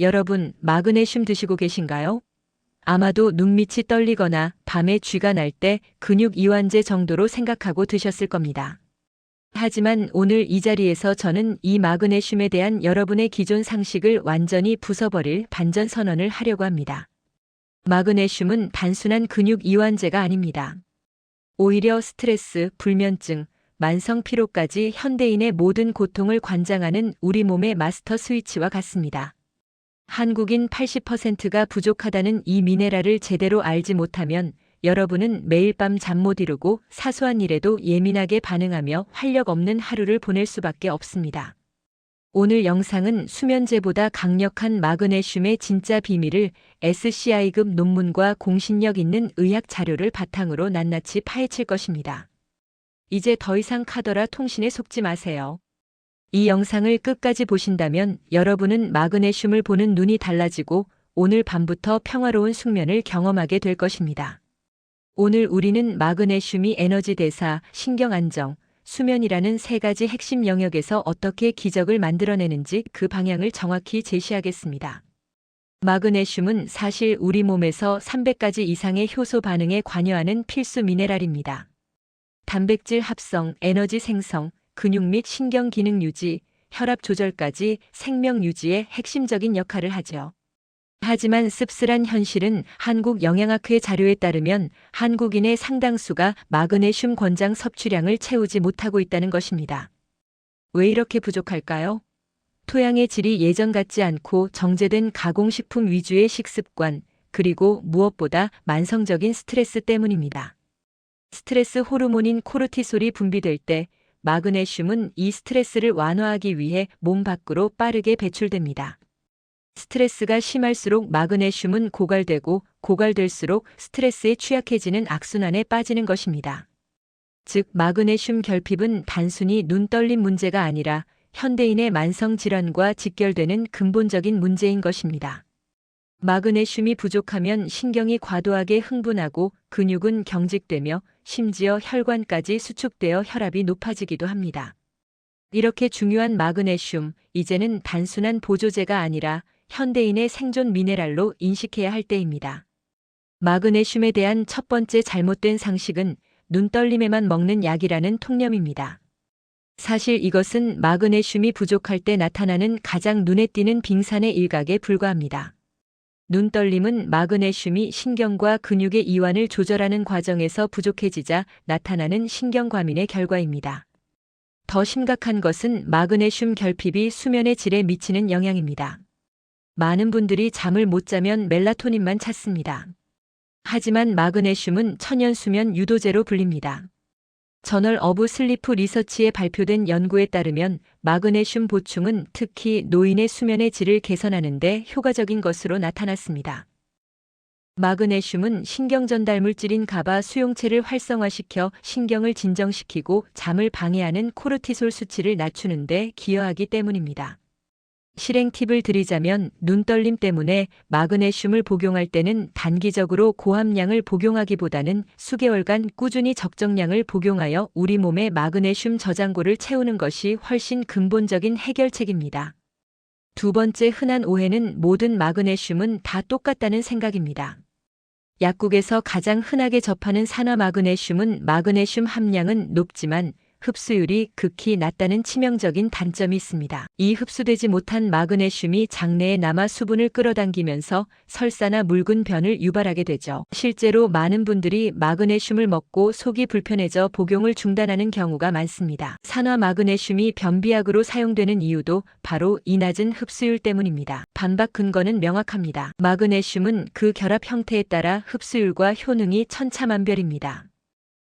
여러분, 마그네슘 드시고 계신가요? 아마도 눈밑이 떨리거나 밤에 쥐가 날 때 근육 이완제 정도로 생각하고 드셨을 겁니다. 하지만 오늘 이 자리에서 저는 이 마그네슘에 대한 여러분의 기존 상식을 완전히 부숴버릴 반전 선언을 하려고 합니다. 마그네슘은 단순한 근육 이완제가 아닙니다. 오히려 스트레스, 불면증, 만성 피로까지 현대인의 모든 고통을 관장하는 우리 몸의 마스터 스위치와 같습니다. 한국인 80%가 부족하다는 이 미네랄을 제대로 알지 못하면 여러분은 매일 밤 잠 못 이루고 사소한 일에도 예민하게 반응하며 활력 없는 하루를 보낼 수밖에 없습니다. 오늘 영상은 수면제보다 강력한 마그네슘의 진짜 비밀을 SCI급 논문과 공신력 있는 의학 자료를 바탕으로 낱낱이 파헤칠 것입니다. 이제 더 이상 카더라 통신에 속지 마세요. 이 영상을 끝까지 보신다면 여러분은 마그네슘을 보는 눈이 달라지고 오늘 밤부터 평화로운 숙면을 경험하게 될 것입니다. 오늘 우리는 마그네슘이 에너지 대사, 신경 안정, 수면이라는 세 가지 핵심 영역에서 어떻게 기적을 만들어내는지 그 방향을 정확히 제시하겠습니다. 마그네슘은 사실 우리 몸에서 300가지 이상의 효소 반응에 관여하는 필수 미네랄입니다. 단백질 합성, 에너지 생성, 근육 및 신경 기능 유지, 혈압 조절까지 생명 유지에 핵심적인 역할을 하죠. 하지만 씁쓸한 현실은 한국 영양학회 자료에 따르면 한국인의 상당수가 마그네슘 권장 섭취량을 채우지 못하고 있다는 것입니다. 왜 이렇게 부족할까요? 토양의 질이 예전 같지 않고 정제된 가공식품 위주의 식습관, 그리고 무엇보다 만성적인 스트레스 때문입니다. 스트레스 호르몬인 코르티솔이 분비될 때 마그네슘은 이 스트레스를 완화하기 위해 몸 밖으로 빠르게 배출됩니다. 스트레스가 심할수록 마그네슘은 고갈되고 고갈될수록 스트레스에 취약해지는 악순환에 빠지는 것입니다. 즉, 마그네슘 결핍은 단순히 눈 떨림 문제가 아니라 현대인의 만성 질환과 직결되는 근본적인 문제인 것입니다. 마그네슘이 부족하면 신경이 과도하게 흥분하고 근육은 경직되며 심지어 혈관까지 수축되어 혈압이 높아지기도 합니다. 이렇게 중요한 마그네슘, 이제는 단순한 보조제가 아니라 현대인의 생존 미네랄로 인식해야 할 때입니다. 마그네슘에 대한 첫 번째 잘못된 상식은 눈 떨림에만 먹는 약이라는 통념입니다. 사실 이것은 마그네슘이 부족할 때 나타나는 가장 눈에 띄는 빙산의 일각에 불과합니다. 눈 떨림은 마그네슘이 신경과 근육의 이완을 조절하는 과정에서 부족해지자 나타나는 신경과민의 결과입니다. 더 심각한 것은 마그네슘 결핍이 수면의 질에 미치는 영향입니다. 많은 분들이 잠을 못 자면 멜라토닌만 찾습니다. 하지만 마그네슘은 천연수면 유도제로 불립니다. 저널 오브 슬리프 리서치에 발표된 연구에 따르면 마그네슘 보충은 특히 노인의 수면의 질을 개선하는 데 효과적인 것으로 나타났습니다. 마그네슘은 신경전달 물질인 가바 수용체를 활성화시켜 신경을 진정시키고 잠을 방해하는 코르티솔 수치를 낮추는 데 기여하기 때문입니다. 실행 팁을 드리자면 눈 떨림 때문에 마그네슘을 복용할 때는 단기적으로 고함량을 복용하기보다는 수개월간 꾸준히 적정량을 복용하여 우리 몸의 마그네슘 저장고를 채우는 것이 훨씬 근본적인 해결책입니다. 두 번째 흔한 오해는 모든 마그네슘은 다 똑같다는 생각입니다. 약국에서 가장 흔하게 접하는 산화 마그네슘은 마그네슘 함량은 높지만 흡수율이 극히 낮다는 치명적인 단점이 있습니다. 이 흡수되지 못한 마그네슘이 장내에 남아 수분을 끌어당기면서 설사나 묽은 변을 유발하게 되죠. 실제로 많은 분들이 마그네슘을 먹고 속이 불편해져 복용을 중단하는 경우가 많습니다. 산화 마그네슘이 변비약으로 사용되는 이유도 바로 이 낮은 흡수율 때문입니다. 반박 근거는 명확합니다. 마그네슘은 그 결합 형태에 따라 흡수율과 효능이 천차만별입니다.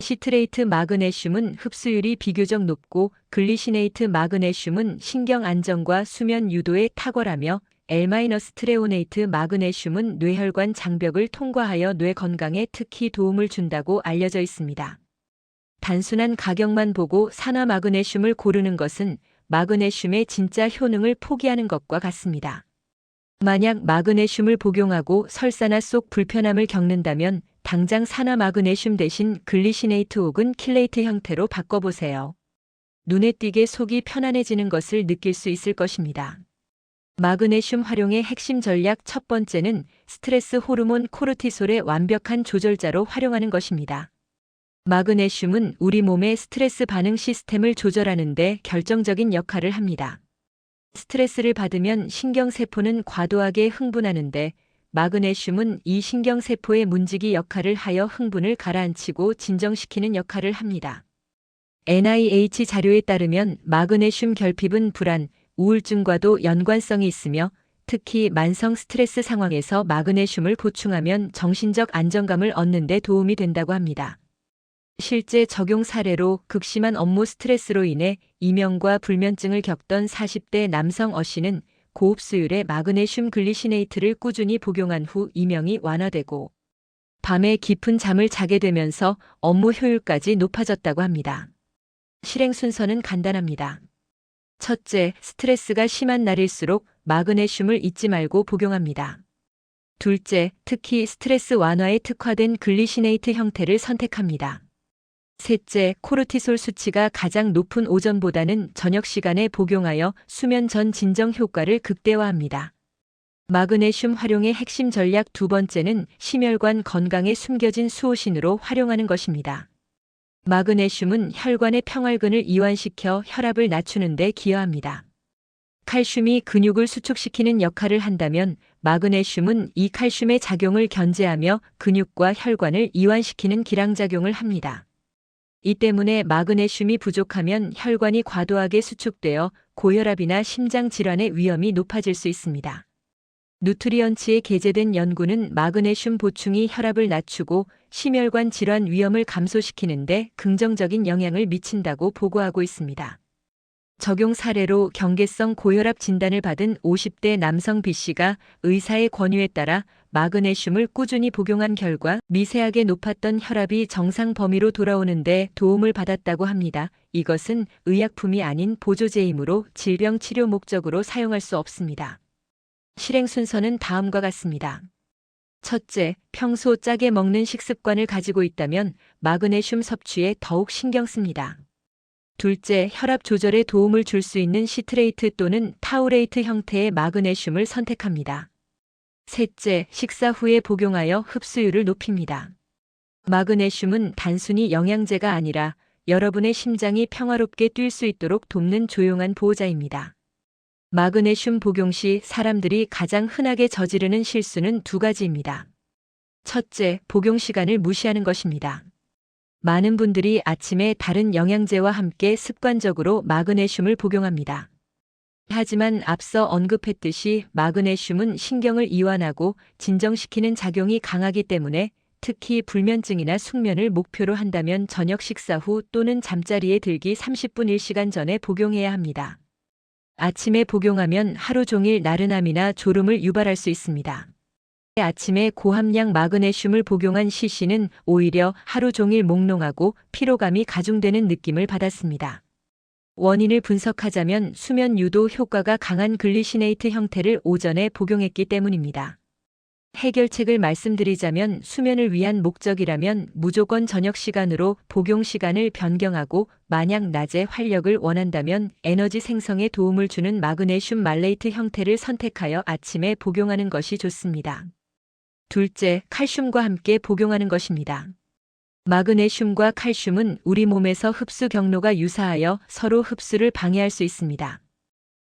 시트레이트 마그네슘은 흡수율이 비교적 높고 글리시네이트 마그네슘은 신경 안정과 수면 유도에 탁월하며 L-트레오네이트 마그네슘은 뇌혈관 장벽을 통과하여 뇌 건강에 특히 도움을 준다고 알려져 있습니다. 단순한 가격만 보고 산화 마그네슘을 고르는 것은 마그네슘의 진짜 효능을 포기하는 것과 같습니다. 만약 마그네슘을 복용하고 설사나 속 불편함을 겪는다면 당장 산화 마그네슘 대신 글리시네이트 혹은 킬레이트 형태로 바꿔보세요. 눈에 띄게 속이 편안해지는 것을 느낄 수 있을 것입니다. 마그네슘 활용의 핵심 전략 첫 번째는 스트레스 호르몬 코르티솔의 완벽한 조절자로 활용하는 것입니다. 마그네슘은 우리 몸의 스트레스 반응 시스템을 조절하는 데 결정적인 역할을 합니다. 스트레스를 받으면 신경세포는 과도하게 흥분하는데 마그네슘은 이 신경세포의 문지기 역할을 하여 흥분을 가라앉히고 진정시키는 역할을 합니다. NIH 자료에 따르면 마그네슘 결핍은 불안, 우울증과도 연관성이 있으며 특히 만성 스트레스 상황에서 마그네슘을 보충하면 정신적 안정감을 얻는 데 도움이 된다고 합니다. 실제 적용 사례로 극심한 업무 스트레스로 인해 이명과 불면증을 겪던 40대 남성 어 씨는 고흡수율의 마그네슘 글리시네이트를 꾸준히 복용한 후 이명이 완화되고 밤에 깊은 잠을 자게 되면서 업무 효율까지 높아졌다고 합니다. 실행 순서는 간단합니다. 첫째, 스트레스가 심한 날일수록 마그네슘을 잊지 말고 복용합니다. 둘째, 특히 스트레스 완화에 특화된 글리시네이트 형태를 선택합니다. 셋째, 코르티솔 수치가 가장 높은 오전보다는 저녁 시간에 복용하여 수면 전 진정 효과를 극대화합니다. 마그네슘 활용의 핵심 전략 두 번째는 심혈관 건강에 숨겨진 수호신으로 활용하는 것입니다. 마그네슘은 혈관의 평활근을 이완시켜 혈압을 낮추는 데 기여합니다. 칼슘이 근육을 수축시키는 역할을 한다면 마그네슘은 이 칼슘의 작용을 견제하며 근육과 혈관을 이완시키는 기량작용을 합니다. 이 때문에 마그네슘이 부족하면 혈관이 과도하게 수축되어 고혈압이나 심장 질환의 위험이 높아질 수 있습니다. 누트리언츠에 게재된 연구는 마그네슘 보충이 혈압을 낮추고 심혈관 질환 위험을 감소시키는데 긍정적인 영향을 미친다고 보고하고 있습니다. 적용 사례로 경계성 고혈압 진단을 받은 50대 남성 B씨가 의사의 권유에 따라 마그네슘을 꾸준히 복용한 결과 미세하게 높았던 혈압이 정상 범위로 돌아오는 데 도움을 받았다고 합니다. 이것은 의약품이 아닌 보조제이므로 질병 치료 목적으로 사용할 수 없습니다. 실행 순서는 다음과 같습니다. 첫째, 평소 짜게 먹는 식습관을 가지고 있다면 마그네슘 섭취에 더욱 신경 씁니다. 둘째, 혈압 조절에 도움을 줄 수 있는 시트레이트 또는 타우레이트 형태의 마그네슘을 선택합니다. 셋째, 식사 후에 복용하여 흡수율을 높입니다. 마그네슘은 단순히 영양제가 아니라 여러분의 심장이 평화롭게 뛸 수 있도록 돕는 조용한 보호자입니다. 마그네슘 복용 시 사람들이 가장 흔하게 저지르는 실수는 두 가지입니다. 첫째, 복용 시간을 무시하는 것입니다. 많은 분들이 아침에 다른 영양제와 함께 습관적으로 마그네슘을 복용합니다. 하지만 앞서 언급했듯이 마그네슘은 신경을 이완하고 진정시키는 작용이 강하기 때문에 특히 불면증이나 숙면을 목표로 한다면 저녁 식사 후 또는 잠자리에 들기 30분 1시간 전에 복용해야 합니다. 아침에 복용하면 하루 종일 나른함이나 졸음을 유발할 수 있습니다. 아침에 고함량 마그네슘을 복용한 C씨는 오히려 하루 종일 몽롱하고 피로감이 가중되는 느낌을 받았습니다. 원인을 분석하자면 수면 유도 효과가 강한 글리시네이트 형태를 오전에 복용했기 때문입니다. 해결책을 말씀드리자면 수면을 위한 목적이라면 무조건 저녁 시간으로 복용 시간을 변경하고 만약 낮에 활력을 원한다면 에너지 생성에 도움을 주는 마그네슘 말레이트 형태를 선택하여 아침에 복용하는 것이 좋습니다. 둘째, 칼슘과 함께 복용하는 것입니다. 마그네슘과 칼슘은 우리 몸에서 흡수 경로가 유사하여 서로 흡수를 방해할 수 있습니다.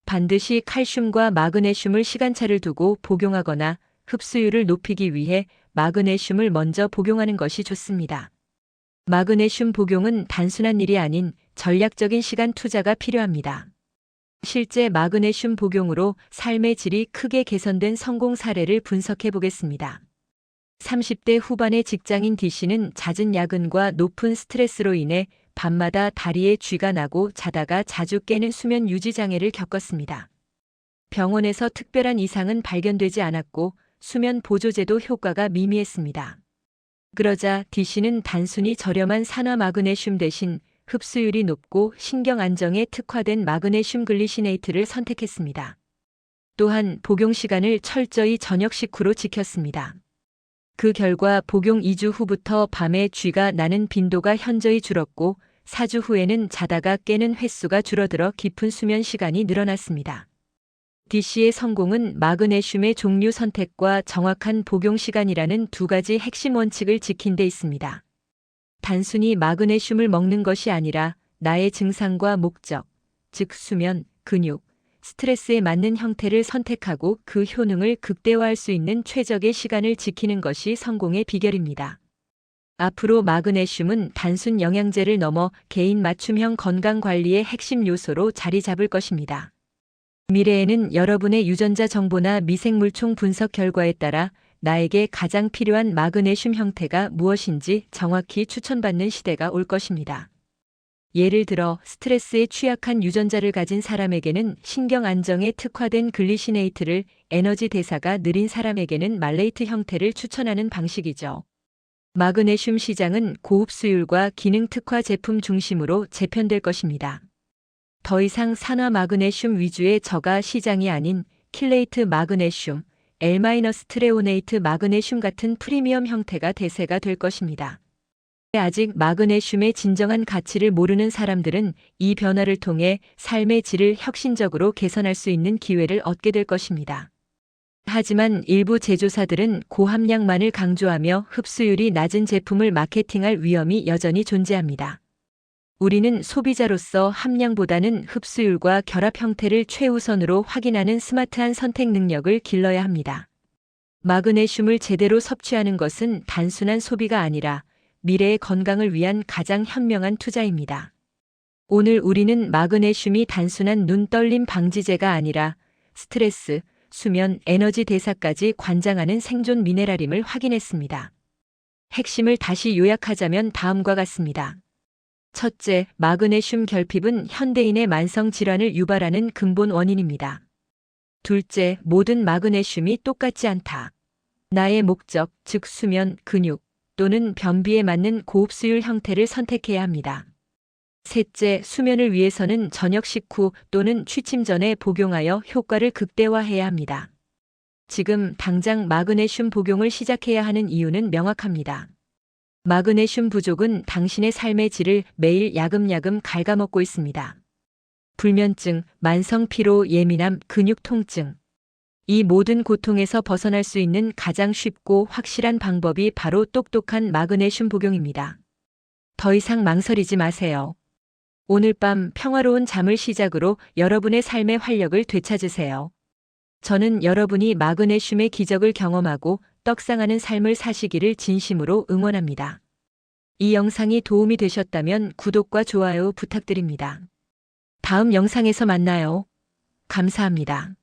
반드시 칼슘과 마그네슘을 시간차를 두고 복용하거나 흡수율을 높이기 위해 마그네슘을 먼저 복용하는 것이 좋습니다. 마그네슘 복용은 단순한 일이 아닌 전략적인 시간 투자가 필요합니다. 실제 마그네슘 복용으로 삶의 질이 크게 개선된 성공 사례를 분석해 보겠습니다. 30대 후반의 직장인 D씨는 잦은 야근과 높은 스트레스로 인해 밤마다 다리에 쥐가 나고 자다가 자주 깨는 수면 유지 장애를 겪었습니다. 병원에서 특별한 이상은 발견되지 않았고 수면 보조제도 효과가 미미했습니다. 그러자 D씨는 단순히 저렴한 산화 마그네슘 대신 흡수율이 높고 신경 안정에 특화된 마그네슘 글리시네이트를 선택했습니다. 또한 복용 시간을 철저히 저녁 식후로 지켰습니다. 그 결과 복용 2주 후부터 밤에 쥐가 나는 빈도가 현저히 줄었고 4주 후에는 자다가 깨는 횟수가 줄어들어 깊은 수면 시간이 늘어났습니다. DC의 성공은 마그네슘의 종류 선택과 정확한 복용 시간이라는 두 가지 핵심 원칙을 지킨 데 있습니다. 단순히 마그네슘을 먹는 것이 아니라 나의 증상과 목적, 즉 수면, 근육, 스트레스에 맞는 형태를 선택하고 그 효능을 극대화할 수 있는 최적의 시간을 지키는 것이 성공의 비결입니다. 앞으로 마그네슘은 단순 영양제를 넘어 개인 맞춤형 건강 관리의 핵심 요소로 자리 잡을 것입니다. 미래에는 여러분의 유전자 정보나 미생물총 분석 결과에 따라 나에게 가장 필요한 마그네슘 형태가 무엇인지 정확히 추천받는 시대가 올 것입니다. 예를 들어 스트레스에 취약한 유전자를 가진 사람에게는 신경 안정에 특화된 글리시네이트를, 에너지 대사가 느린 사람에게는 말레이트 형태를 추천하는 방식이죠. 마그네슘 시장은 고흡 수율과 기능 특화 제품 중심으로 재편될 것입니다. 더 이상 산화 마그네슘 위주의 저가 시장이 아닌 킬레이트 마그네슘, L-트레오네이트 마그네슘 같은 프리미엄 형태가 대세가 될 것입니다. 아직 마그네슘의 진정한 가치를 모르는 사람들은 이 변화를 통해 삶의 질을 혁신적으로 개선할 수 있는 기회를 얻게 될 것입니다. 하지만 일부 제조사들은 고함량만을 강조하며 흡수율이 낮은 제품을 마케팅할 위험이 여전히 존재합니다. 우리는 소비자로서 함량보다는 흡수율과 결합 형태를 최우선으로 확인하는 스마트한 선택 능력을 길러야 합니다. 마그네슘을 제대로 섭취하는 것은 단순한 소비가 아니라 미래의 건강을 위한 가장 현명한 투자입니다. 오늘 우리는 마그네슘이 단순한 눈 떨림 방지제가 아니라 스트레스, 수면, 에너지 대사까지 관장하는 생존 미네랄임을 확인했습니다. 핵심을 다시 요약하자면 다음과 같습니다. 첫째, 마그네슘 결핍은 현대인의 만성 질환을 유발하는 근본 원인입니다. 둘째, 모든 마그네슘이 똑같지 않다. 나의 목적, 즉 수면, 근육 또는 변비에 맞는 고흡수율 형태를 선택해야 합니다. 셋째, 수면을 위해서는 저녁 식후 또는 취침 전에 복용하여 효과를 극대화해야 합니다. 지금 당장 마그네슘 복용을 시작해야 하는 이유는 명확합니다. 마그네슘 부족은 당신의 삶의 질을 매일 야금야금 갉아먹고 있습니다. 불면증, 만성 피로, 예민함, 근육 통증. 이 모든 고통에서 벗어날 수 있는 가장 쉽고 확실한 방법이 바로 똑똑한 마그네슘 복용입니다. 더 이상 망설이지 마세요. 오늘 밤 평화로운 잠을 시작으로 여러분의 삶의 활력을 되찾으세요. 저는 여러분이 마그네슘의 기적을 경험하고 떡상하는 삶을 사시기를 진심으로 응원합니다. 이 영상이 도움이 되셨다면 구독과 좋아요 부탁드립니다. 다음 영상에서 만나요. 감사합니다.